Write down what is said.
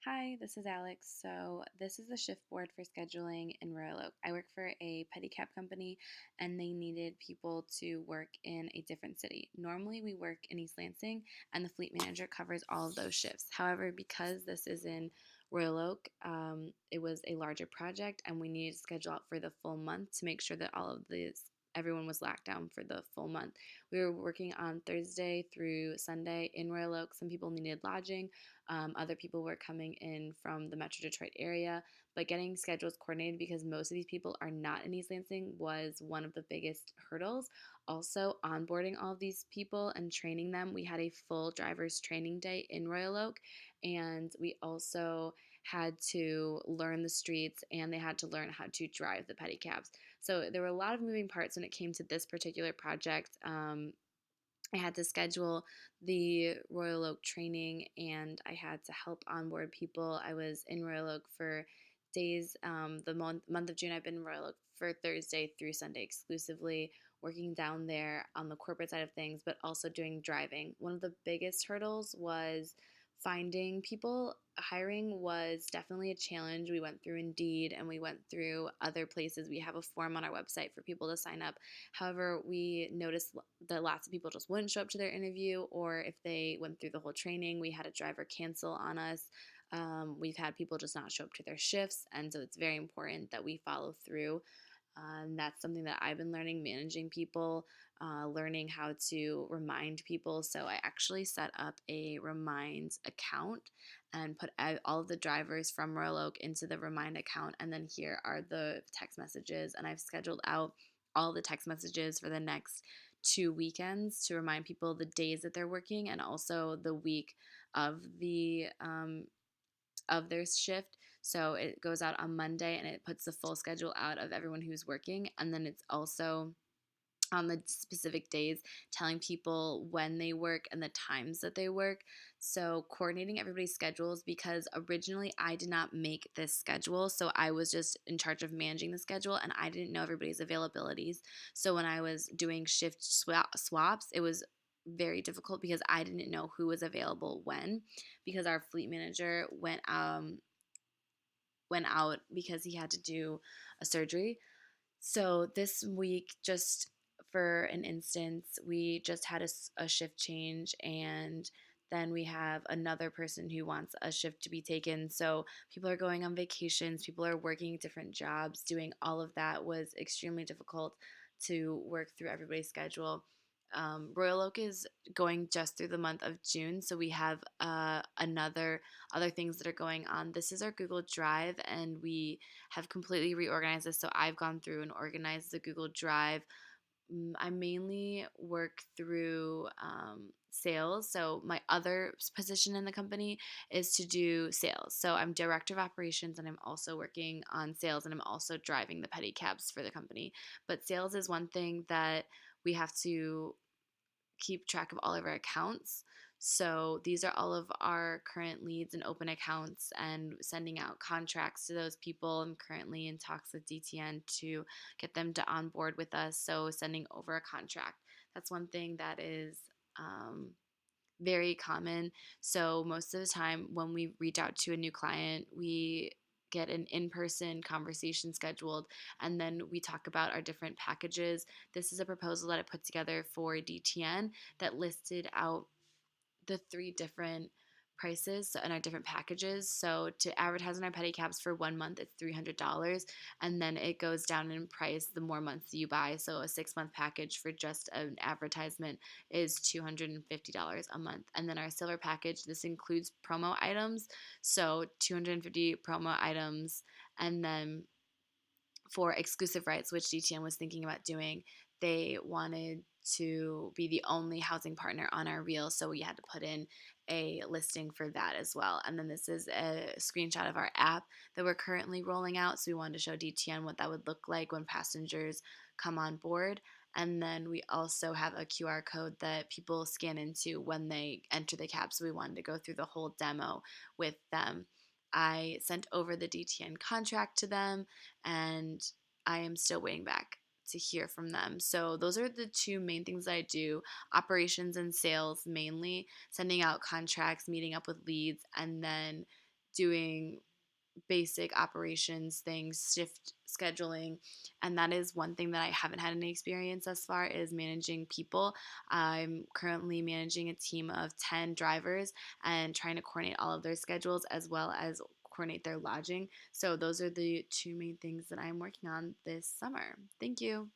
Hi, this is Alex. So, this is the shift board for scheduling in Royal Oak. I work for a pedicab company and they needed people to work in a different city. Normally, we work in East Lansing and the fleet manager covers all of those shifts. However, because this is in Royal Oak, it was a larger project and we needed to schedule out for the full month to make sure that everyone was locked down for the full month. We were working on Thursday through Sunday in Royal Oak. Some people needed lodging. Other people were coming in from the Metro Detroit area, but getting schedules coordinated because most of these people are not in East Lansing was one of the biggest hurdles. Also, onboarding all of these people and training them. We had a full driver's training day in Royal Oak, and we also had to learn the streets and they had to learn how to drive the pedicabs. So there were a lot of moving parts when it came to this particular project. I had to schedule the Royal Oak training and I had to help onboard people. I was in Royal Oak for days. The month of June, I've been in Royal Oak for Thursday through Sunday exclusively, working down there on the corporate side of things, but also doing driving. One of the biggest hurdles was finding people. Hiring was definitely a challenge. We went through Indeed and we went through other places. We have a form on our website for people to sign up. However, we noticed that lots of people just wouldn't show up to their interview, or if they went through the whole training, we had a driver cancel on us. We've had people just not show up to their shifts, and so it's very important that we follow through. And that's something that I've been learning, managing people, learning how to remind people. So I actually set up a Remind account and put all of the drivers from Royal Oak into the Remind account. And then here are the text messages. And I've scheduled out all the text messages for the next 2 weekends to remind people the days that they're working and also the week of their shift. So it goes out on Monday and it puts the full schedule out of everyone who's working. And then it's also on the specific days telling people when they work and the times that they work. So coordinating everybody's schedules because originally I did not make this schedule. So I was just in charge of managing the schedule and I didn't know everybody's availabilities. So when I was doing shift swaps, it was very difficult because I didn't know who was available when because our fleet manager went out because he had to do a surgery. So this week, just for an instance, we just had a shift change, and then we have another person who wants a shift to be taken. So people are going on vacations, people are working different jobs. Doing all of that was extremely difficult to work through everybody's schedule. Royal Oak is going just through the month of June, so we have another other things that are going on. This is our Google Drive, and we have completely reorganized this. So I've gone through and organized the Google Drive. I mainly work through sales. So my other position in the company is to do sales. So I'm director of operations and I'm also working on sales and I'm also driving the pedicabs for the company. But sales is one thing that we have to keep track of all of our accounts. So these are all of our current leads and open accounts and sending out contracts to those people. I'm currently in talks with DTN to get them to onboard with us. So sending over a contract. That's one thing that is very common. So most of the time when we reach out to a new client, we get an in-person conversation scheduled and then we talk about our different packages. This is a proposal that I put together for DTN that listed out the three different prices and our different packages. So to advertise on our pedicabs for 1 month, it's $300, and then it goes down in price the more months you buy. So a 6 month package for just an advertisement is $250 a month, and then our silver package, this includes promo items, so 250 promo items, and then for exclusive rights, which DTN was thinking about doing, they wanted to be the only housing partner on our reel, so we had to put in a listing for that as well. And then this is a screenshot of our app that we're currently rolling out, so we wanted to show DTN what that would look like when passengers come on board. And then we also have a QR code that people scan into when they enter the cab, so we wanted to go through the whole demo with them. I sent over the DTN contract to them and I am still waiting back to hear from them. So those are the two main things I do: operations and sales mainly, sending out contracts, meeting up with leads, and then doing basic operations things, shift scheduling, and that is one thing that I haven't had any experience thus far is managing people. I'm currently managing a team of 10 drivers and trying to coordinate all of their schedules as well as coordinate their lodging. So those are the two main things that I'm working on this summer. Thank you.